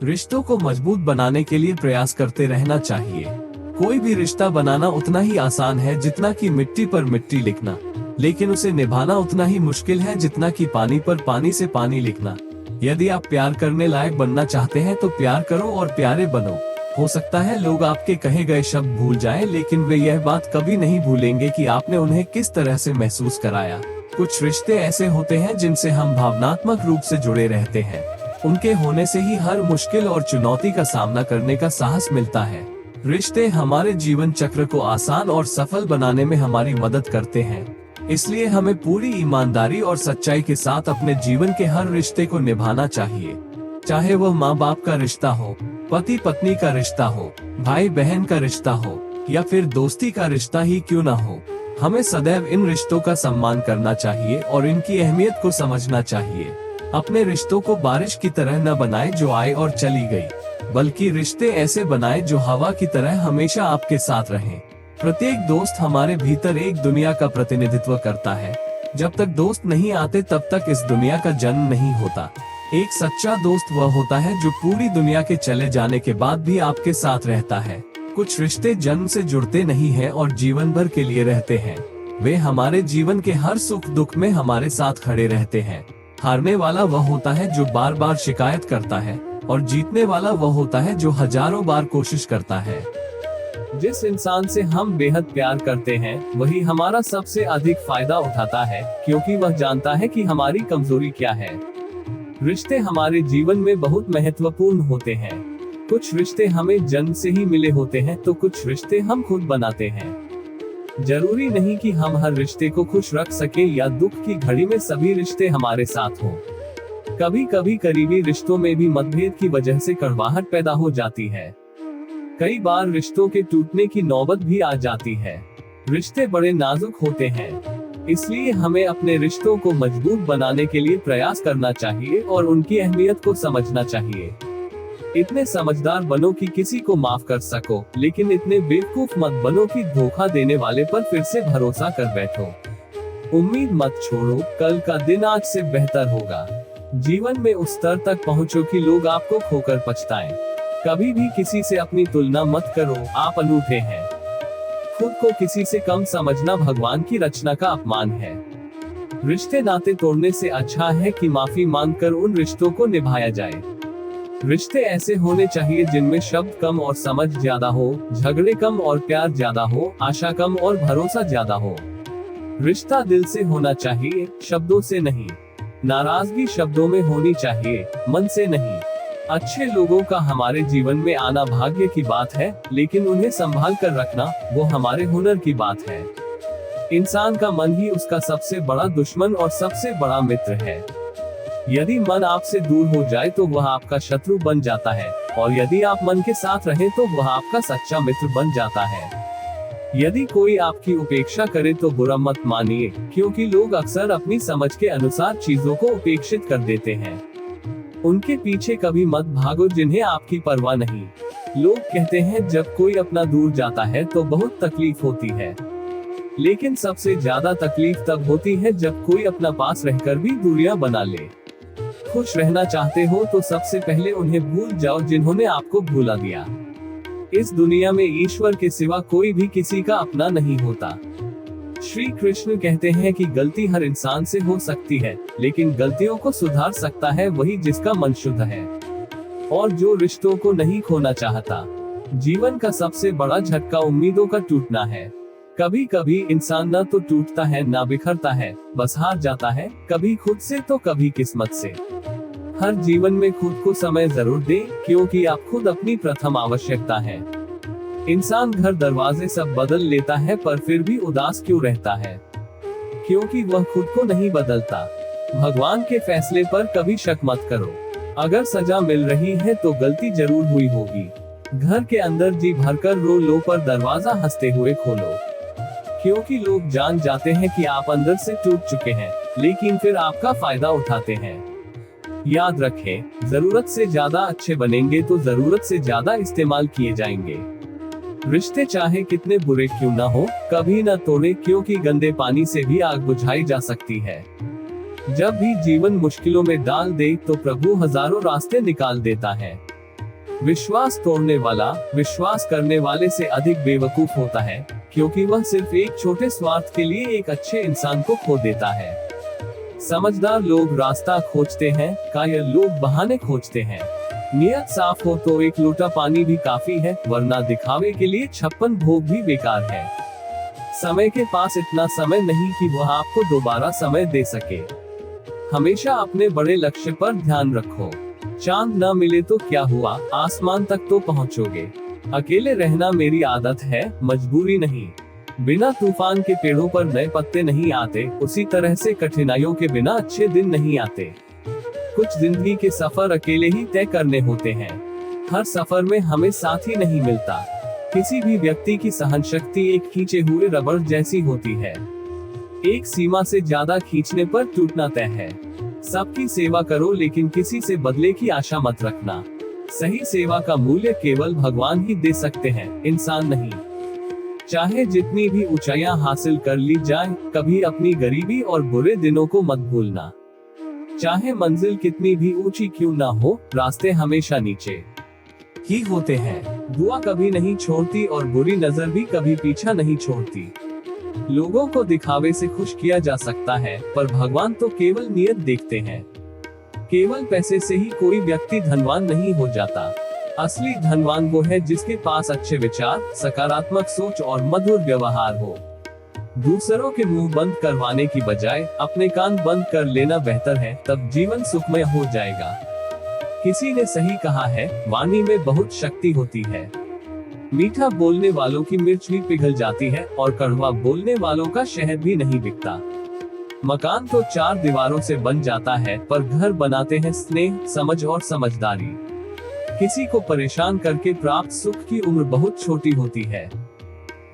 रिश्तों को मजबूत बनाने के लिए प्रयास करते रहना चाहिए। कोई भी रिश्ता बनाना उतना ही आसान है जितना कि मिट्टी पर मिट्टी लिखना, लेकिन उसे निभाना उतना ही मुश्किल है जितना कि पानी पर पानी से पानी लिखना। यदि आप प्यार करने लायक बनना चाहते हैं तो प्यार करो और प्यारे बनो। हो सकता है लोग आपके कहे गए शब्द भूल जाएं, लेकिन वे यह बात कभी नहीं भूलेंगे कि आपने उन्हें किस तरह से महसूस कराया। कुछ रिश्ते ऐसे होते हैं जिनसे हम भावनात्मक रूप से जुड़े रहते हैं। उनके होने से ही हर मुश्किल और चुनौती का सामना करने का साहस मिलता है। रिश्ते हमारे जीवन चक्र को आसान और सफल बनाने में हमारी मदद करते हैं। इसलिए हमें पूरी ईमानदारी और सच्चाई के साथ अपने जीवन के हर रिश्ते को निभाना चाहिए। चाहे वह माँ बाप का रिश्ता हो, पति पत्नी का रिश्ता हो, भाई बहन का रिश्ता हो या फिर दोस्ती का रिश्ता ही क्यों ना हो, हमें सदैव इन रिश्तों का सम्मान करना चाहिए और इनकी अहमियत को समझना चाहिए। अपने रिश्तों को बारिश की तरह न बनाएं जो आई और चली गई, बल्कि रिश्ते ऐसे बनाएं जो हवा की तरह हमेशा आपके साथ रहें। प्रत्येक दोस्त हमारे भीतर एक दुनिया का प्रतिनिधित्व करता है। जब तक दोस्त नहीं आते तब तक इस दुनिया का जन्म नहीं होता। एक सच्चा दोस्त वह होता है जो पूरी दुनिया के चले जाने के बाद भी आपके साथ रहता है। कुछ रिश्ते जन्म से जुड़ते नहीं हैं और जीवन भर के लिए रहते हैं। वे हमारे जीवन के हर सुख दुख में हमारे साथ खड़े रहते हैं। हारने वाला वह होता है जो बार बार शिकायत करता है और जीतने वाला वह होता है जो हजारों बार कोशिश करता है। जिस इंसान से हम बेहद प्यार करते हैं वही हमारा सबसे अधिक फायदा उठाता है, क्योंकि वह जानता है कि हमारी कमजोरी क्या है। रिश्ते हमारे जीवन में बहुत महत्वपूर्ण होते हैं। कुछ रिश्ते हमें जन्म से ही मिले होते हैं तो कुछ रिश्ते हम खुद बनाते हैं। जरूरी नहीं कि हम हर रिश्ते को खुश रख सके या दुख की घड़ी में सभी रिश्ते हमारे साथ हों। कभी कभी करीबी रिश्तों में भी मतभेद की वजह से कड़वाहट पैदा हो जाती है। कई बार रिश्तों के टूटने की नौबत भी आ जाती है। रिश्ते बड़े नाजुक होते हैं, इसलिए हमें अपने रिश्तों को मजबूत बनाने के लिए प्रयास करना चाहिए और उनकी अहमियत को समझना चाहिए। इतने समझदार बनो कि किसी को माफ कर सको, लेकिन इतने बेवकूफ मत बनो कि धोखा देने वाले पर फिर से भरोसा कर बैठो। उम्मीद मत छोड़ो, कल का दिन आज से बेहतर होगा। जीवन में उस स्तर तक पहुंचो कि लोग आपको खोकर पछताएं। कभी भी किसी से अपनी तुलना मत करो, आप अनूठे हैं। खुद को किसी से कम समझना भगवान की रचना का अपमान है। रिश्ते नाते तोड़ने से अच्छा है कि माफी मांगकर उन रिश्तों को निभाया जाए। रिश्ते ऐसे होने चाहिए जिनमें शब्द कम और समझ ज्यादा हो, झगड़े कम और प्यार ज्यादा हो, आशा कम और भरोसा ज्यादा हो। रिश्ता दिल से होना चाहिए, शब्दों से नहीं। नाराजगी शब्दों में होनी चाहिए, मन से नहीं। अच्छे लोगों का हमारे जीवन में आना भाग्य की बात है, लेकिन उन्हें संभाल कर रखना वो हमारे हुनर की बात है। इंसान का मन ही उसका सबसे बड़ा दुश्मन और सबसे बड़ा मित्र है। यदि मन आपसे दूर हो जाए तो वह आपका शत्रु बन जाता है, और यदि आप मन के साथ रहें तो वह आपका सच्चा मित्र बन जाता है। यदि कोई आपकी उपेक्षा करे तो बुरा मत मानिए, क्योंकि लोग अक्सर अपनी समझ के अनुसार चीजों को उपेक्षित कर देते हैं। उनके पीछे कभी मत भागो जिन्हें आपकी परवाह नहीं। लोग कहते हैं जब कोई अपना दूर जाता है तो बहुत तकलीफ होती है, लेकिन सबसे ज्यादा तकलीफ तब होती है जब कोई अपना पास रहकर भी दूरियां बना ले। खुश रहना चाहते हो तो सबसे पहले उन्हें भूल जाओ जिन्होंने आपको भुला दिया। इस दुनिया में ईश्वर के सिवा कोई भी किसी का अपना नहीं होता। श्री कृष्ण कहते हैं कि गलती हर इंसान से हो सकती है, लेकिन गलतियों को सुधार सकता है वही जिसका मन शुद्ध है और जो रिश्तों को नहीं खोना चाहता। जीवन का सबसे बड़ा झटका उम्मीदों का टूटना है। कभी कभी इंसान न तो टूटता है न बिखरता है, बस हार जाता है, कभी खुद से तो कभी किस्मत से। हर जीवन में खुद को समय जरूर दे, क्योंकि आप खुद अपनी प्रथम आवश्यकता है। इंसान घर दरवाजे सब बदल लेता है पर फिर भी उदास क्यों रहता है? क्योंकि वह खुद को नहीं बदलता। भगवान के फैसले पर कभी शक मत करो। अगर सजा मिल रही है तो गलती जरूर हुई होगी। घर के अंदर जी भरकर रो लो पर दरवाजा हंसते हुए खोलो, क्योंकि लोग जान जाते हैं कि आप अंदर से टूट चुके हैं, लेकिन फिर आपका फायदा उठाते हैं। याद रखें, जरूरत से ज्यादा अच्छे बनेंगे तो जरूरत से ज्यादा इस्तेमाल किए जाएंगे। रिश्ते चाहे कितने बुरे क्यों ना हो, कभी न तोड़े, क्योंकि गंदे पानी से भी आग बुझाई जा सकती है। जब भी जीवन मुश्किलों में डाल दे तो प्रभु हजारों रास्ते निकाल देता है। विश्वास तोड़ने वाला विश्वास करने वाले से अधिक बेवकूफ होता है, क्योंकि वह सिर्फ एक छोटे स्वार्थ के लिए एक अच्छे इंसान को खो देता है। समझदार लोग रास्ता खोजते हैं, कायर लोग बहाने खोजते हैं। नियत साफ हो तो एक लोटा पानी भी काफी है, वरना दिखावे के लिए 56 भोग भी बेकार है। समय के पास इतना समय नहीं कि वह आपको दोबारा समय दे सके। हमेशा अपने बड़े लक्ष्य पर ध्यान रखो। चांद न मिले तो क्या हुआ, आसमान तक तो पहुंचोगे। अकेले रहना मेरी आदत है, मजबूरी नहीं। बिना तूफान के पेड़ों पर नए पत्ते नहीं आते, उसी तरह से कठिनाइयों के बिना अच्छे दिन नहीं आते। कुछ जिंदगी के सफर अकेले ही तय करने होते हैं। हर सफर में हमें साथी नहीं मिलता। किसी भी व्यक्ति की सहन शक्ति एक खींचे हुए रबड़ जैसी होती है। एक सीमा से ज्यादा खींचने पर टूटना तय है। सबकी सेवा करो, लेकिन किसी से बदले की आशा मत रखना। सही सेवा का मूल्य केवल भगवान ही दे सकते हैं, इंसान नहीं। चाहे जितनी भी ऊंचाइयां हासिल कर ली जाएं, कभी अपनी गरीबी और बुरे दिनों को मत भूलना। चाहे मंजिल कितनी भी ऊंची क्यों ना हो, रास्ते हमेशा नीचे ही होते हैं। दुआ कभी नहीं छोड़ती और बुरी नजर भी कभी पीछा नहीं छोड़ती। लोगों को दिखावे से खुश किया जा सकता है, पर भगवान तो केवल नियत देखते हैं। केवल पैसे से ही कोई व्यक्ति धनवान नहीं हो जाता। असली धनवान वो है जिसके पास अच्छे विचार, सकारात्मक सोच और मधुर व्यवहार हो। दूसरों के मुंह बंद करवाने की बजाय अपने कान बंद कर लेना बेहतर है, तब जीवन सुखमय हो जाएगा। किसी ने सही कहा है, वाणी में बहुत शक्ति होती है। मीठा बोलने वालों की मिर्च भी पिघल जाती है और कड़वा बोलने वालों का शहद भी नहीं बिकता। मकान तो 4 दीवारों से बन जाता है, पर घर बनाते हैं स्नेह, समझ और समझदारी। किसी को परेशान करके प्राप्त सुख की उम्र बहुत छोटी होती है।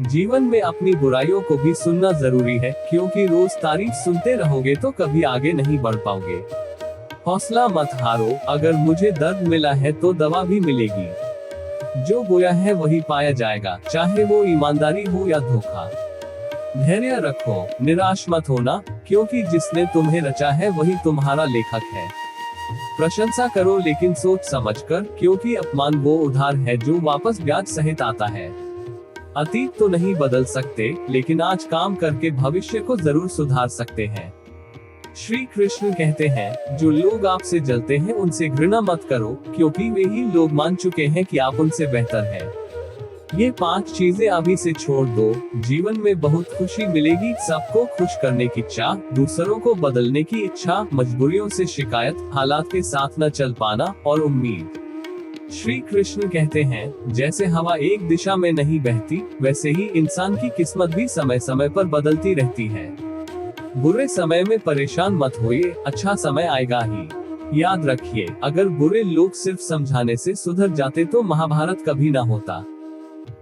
जीवन में अपनी बुराइयों को भी सुनना जरूरी है, क्योंकि रोज तारीफ सुनते रहोगे तो कभी आगे नहीं बढ़ पाओगे। हौसला मत हारो, अगर मुझे दर्द मिला है तो दवा भी मिलेगी। जो बोया है वही पाया जाएगा, चाहे वो ईमानदारी हो या धोखा। धैर्य रखो, निराश मत होना, क्योंकि जिसने तुम्हें रचा है वही तुम्हारा लेखक है। प्रशंसा करो, लेकिन सोच समझकर, क्योंकि अपमान वो उधार है जो वापस ब्याज सहित आता है। अतीत तो नहीं बदल सकते, लेकिन आज काम करके भविष्य को जरूर सुधार सकते हैं। श्री कृष्ण कहते हैं, जो लोग आपसे जलते हैं उनसे घृणा मत करो, क्योंकि वे ही लोग मान चुके हैं कि आप उनसे बेहतर हैं। ये 5 चीजें अभी से छोड़ दो, जीवन में बहुत खुशी मिलेगी। सबको खुश करने की चाह, दूसरों को बदलने की इच्छा, मजबूरियों से शिकायत, हालात के साथ न चल पाना और उम्मीद। श्री कृष्ण कहते हैं, जैसे हवा एक दिशा में नहीं बहती, वैसे ही इंसान की किस्मत भी समय समय पर बदलती रहती है। बुरे समय में परेशान मत होइए, अच्छा समय आएगा ही। याद रखिए, अगर बुरे लोग सिर्फ समझाने से सुधर जाते तो महाभारत कभी ना होता।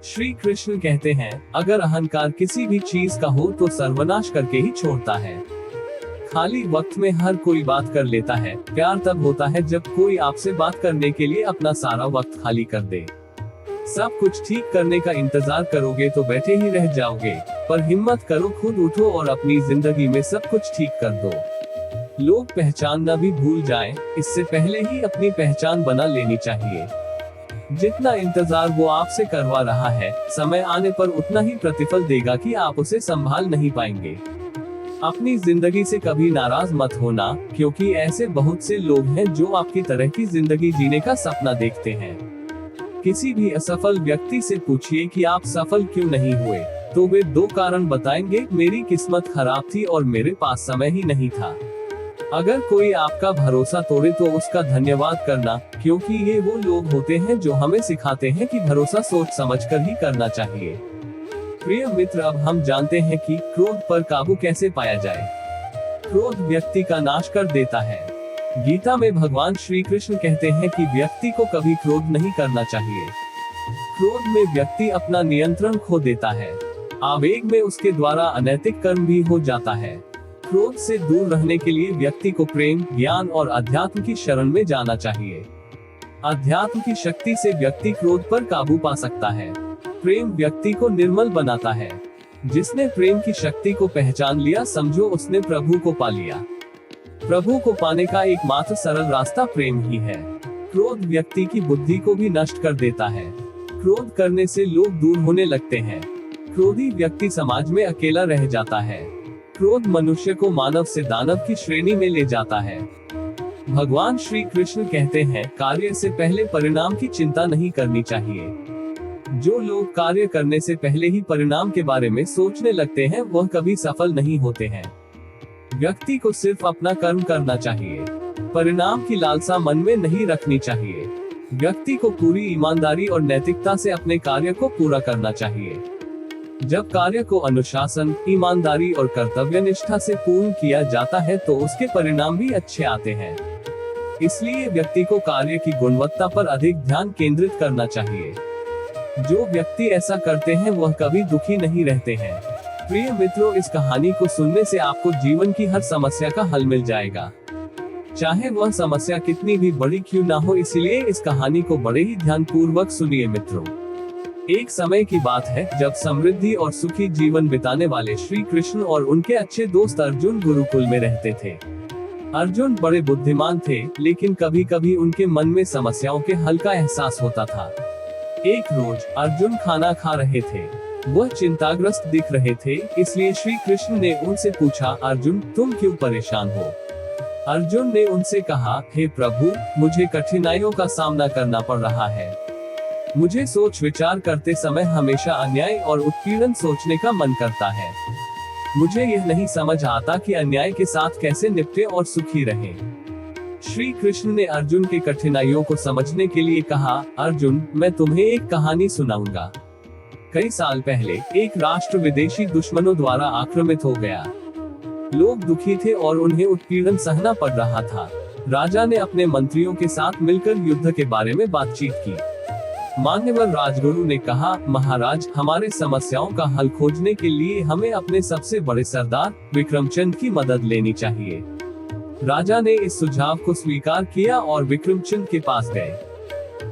श्री कृष्ण कहते हैं, अगर अहंकार किसी भी चीज का हो तो सर्वनाश करके ही छोड़ता है। खाली वक्त में हर कोई बात कर लेता है, प्यार तब होता है जब कोई आपसे बात करने के लिए अपना सारा वक्त खाली कर दे। सब कुछ ठीक करने का इंतजार करोगे तो बैठे ही रह जाओगे, पर हिम्मत करो, खुद उठो और अपनी जिंदगी में सब कुछ ठीक कर दो। लोग पहचानना भी भूल जाएं, इससे पहले ही अपनी पहचान बना लेनी चाहिए। जितना इंतजार वो आपसे करवा रहा है, समय आने पर उतना ही प्रतिफल देगा कि आप उसे संभाल नहीं पाएंगे। अपनी जिंदगी से कभी नाराज मत होना, क्योंकि ऐसे बहुत से लोग हैं जो आपकी तरह की जिंदगी जीने का सपना देखते हैं। किसी भी असफल व्यक्ति से पूछिए कि आप सफल क्यों नहीं हुए, तो वे 2 कारण बताएंगे, मेरी किस्मत खराब थी और मेरे पास समय ही नहीं था। अगर कोई आपका भरोसा तोड़े तो उसका धन्यवाद करना, क्योंकि ये वो लोग होते हैं जो हमें सिखाते हैं कि भरोसा सोच समझकर ही करना चाहिए। प्रिय मित्र, अब हम जानते हैं कि क्रोध पर काबू कैसे पाया जाए। क्रोध व्यक्ति का नाश कर देता है। गीता में भगवान श्री कृष्ण कहते हैं कि व्यक्ति को कभी क्रोध नहीं करना चाहिए। क्रोध में व्यक्ति अपना नियंत्रण खो देता है। आवेग में उसके द्वारा अनैतिक कर्म भी हो जाता है। क्रोध से दूर रहने के लिए व्यक्ति को प्रेम, ज्ञान और अध्यात्म की शरण में जाना चाहिए। अध्यात्म की शक्ति से व्यक्ति क्रोध पर काबू पा सकता है। प्रेम व्यक्ति को निर्मल बनाता है। जिसने प्रेम की शक्ति को पहचान लिया, समझो उसने प्रभु को पा लिया। प्रभु को पाने का एकमात्र सरल रास्ता प्रेम ही है। क्रोध व्यक्ति की बुद्धि को भी नष्ट कर देता है। क्रोध करने से लोग दूर होने लगते हैं। क्रोधी व्यक्ति समाज में अकेला रह जाता है। क्रोध मनुष्य को मानव से दानव की श्रेणी में ले जाता है। भगवान श्री कृष्ण कहते हैं, कार्य से पहले परिणाम की चिंता नहीं करनी चाहिए। जो लोग कार्य करने से पहले ही परिणाम के बारे में सोचने लगते हैं, वह कभी सफल नहीं होते हैं। व्यक्ति को सिर्फ अपना कर्म करना चाहिए। परिणाम की लालसा मन में नहीं रखनी चाहिए। व्यक्ति को पूरी ईमानदारी और नैतिकता से अपने कार्य को पूरा करना चाहिए। जब कार्य को अनुशासन, ईमानदारी और कर्तव्य निष्ठा से पूर्ण किया जाता है तो उसके परिणाम भी अच्छे आते हैं। इसलिए व्यक्ति को कार्य की गुणवत्ता पर अधिक ध्यान केंद्रित करना चाहिए। जो व्यक्ति ऐसा करते हैं वह कभी दुखी नहीं रहते हैं। प्रिय मित्रों, इस कहानी को सुनने से आपको जीवन की हर समस्या का हल मिल जाएगा, चाहे वह समस्या कितनी भी बड़ी क्यों ना हो। इसलिए इस कहानी को बड़े ही ध्यानपूर्वक सुनिए मित्रों। एक समय की बात है जब समृद्धि और सुखी जीवन बिताने वाले श्री कृष्ण और उनके अच्छे दोस्त अर्जुन गुरुकुल में रहते थे। अर्जुन बड़े बुद्धिमान थे, लेकिन कभी कभी उनके मन में समस्याओं के हल का एहसास होता था। एक रोज अर्जुन खाना खा रहे थे। वह चिंताग्रस्त दिख रहे थे, इसलिए श्री कृष्ण ने उनसे पूछा, अर्जुन तुम क्यों परेशान हो? अर्जुन ने उनसे कहा, हे प्रभु, मुझे कठिनाइयों का सामना करना पड़ रहा है। मुझे सोच विचार करते समय हमेशा अन्याय और उत्पीड़न सोचने का मन करता है। मुझे यह नहीं समझ आता कि अन्याय के साथ कैसे निपटे और सुखी रहें। श्री कृष्ण ने अर्जुन के कठिनाइयों को समझने के लिए कहा, अर्जुन, मैं तुम्हें एक कहानी सुनाऊंगा। कई साल पहले एक राष्ट्र विदेशी दुश्मनों द्वारा आक्रामित हो गया। लोग दुखी थे और उन्हें उत्पीड़न सहना पड़ रहा था। राजा ने अपने मंत्रियों के साथ मिलकर युद्ध के बारे में बातचीत की। मान्यवर राजगुरु ने कहा, महाराज, हमारे समस्याओं का हल खोजने के लिए हमें अपने सबसे बड़े सरदार विक्रमचंद की मदद लेनी चाहिए। राजा ने इस सुझाव को स्वीकार किया और विक्रमचंद के पास गए।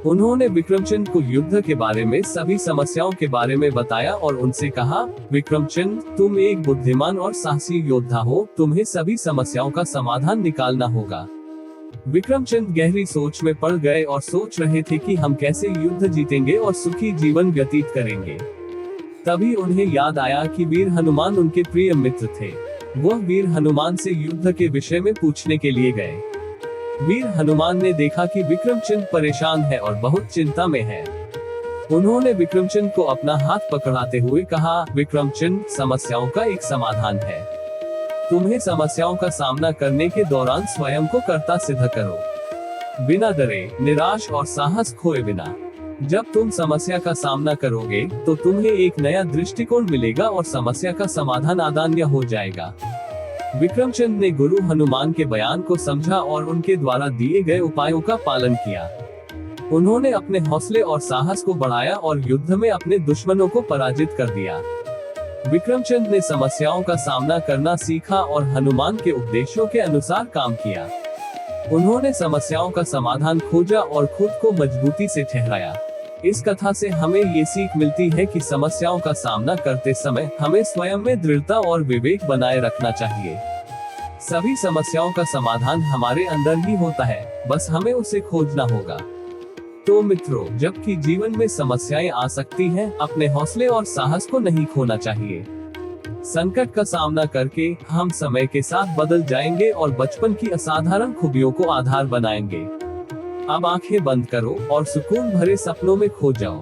उन्होंने विक्रमचंद को युद्ध के बारे में सभी समस्याओं के बारे में बताया और उनसे कहा, विक्रमचंद, तुम एक बुद्धिमान और साहसी योद्धा हो, तुम्हें सभी समस्याओं का समाधान निकालना होगा। विक्रमचंद गहरी सोच में पड़ गए और सोच रहे थे कि हम कैसे युद्ध जीतेंगे और सुखी जीवन व्यतीत करेंगे। तभी उन्हें याद आया कि वीर हनुमान उनके प्रिय मित्र थे। वह वीर हनुमान से युद्ध के विषय में पूछने के लिए गए। वीर हनुमान ने देखा कि विक्रमचंद परेशान है और बहुत चिंता में है। उन्होंने विक्रमचंद को अपना हाथ पकड़ाते हुए कहा, विक्रमचंद, समस्याओं का एक समाधान है। तुम्हें समस्याओं का सामना करने के दौरान स्वयं को कर्ता सिद्ध करो, बिना डरे, निराश और साहस खोए बिना। जब तुम समस्या का सामना करोगे तो तुम्हें एक नया दृष्टिकोण मिलेगा और समस्या का समाधान आदान्य हो जाएगा। विक्रमचंद ने गुरु हनुमान के बयान को समझा और उनके द्वारा दिए गए उपायों का पालन किया। उन्होंने अपने हौसले और साहस को बढ़ाया और युद्ध में अपने दुश्मनों को पराजित कर दिया। विक्रमचंद ने समस्याओं का सामना करना सीखा और हनुमान के उपदेशों के अनुसार काम किया। उन्होंने समस्याओं का समाधान खोजा और खुद को मजबूती से ठहराया। इस कथा से हमें ये सीख मिलती है कि समस्याओं का सामना करते समय हमें स्वयं में दृढ़ता और विवेक बनाए रखना चाहिए। सभी समस्याओं का समाधान हमारे अंदर ही होता है, बस हमें उसे खोजना होगा। तो मित्रों, जबकि जीवन में समस्याएं आ सकती हैं, अपने हौसले और साहस को नहीं खोना चाहिए। संकट का सामना करके हम समय के साथ बदल जाएंगे और बचपन की असाधारण खूबियों को आधार बनाएंगे। अब आंखें बंद करो और सुकून भरे सपनों में खो जाओ।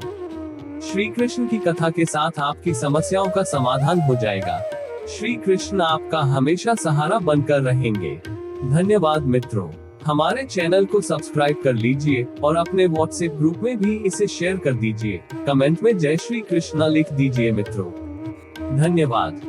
श्री कृष्ण की कथा के साथ आपकी समस्याओं का समाधान हो जाएगा। श्री कृष्ण आपका हमेशा सहारा बनकर रहेंगे। धन्यवाद मित्रों। हमारे चैनल को सब्सक्राइब कर लीजिए और अपने व्हाट्सएप ग्रुप में भी इसे शेयर कर दीजिए। कमेंट में जय श्री कृष्णा लिख दीजिए मित्रों। धन्यवाद।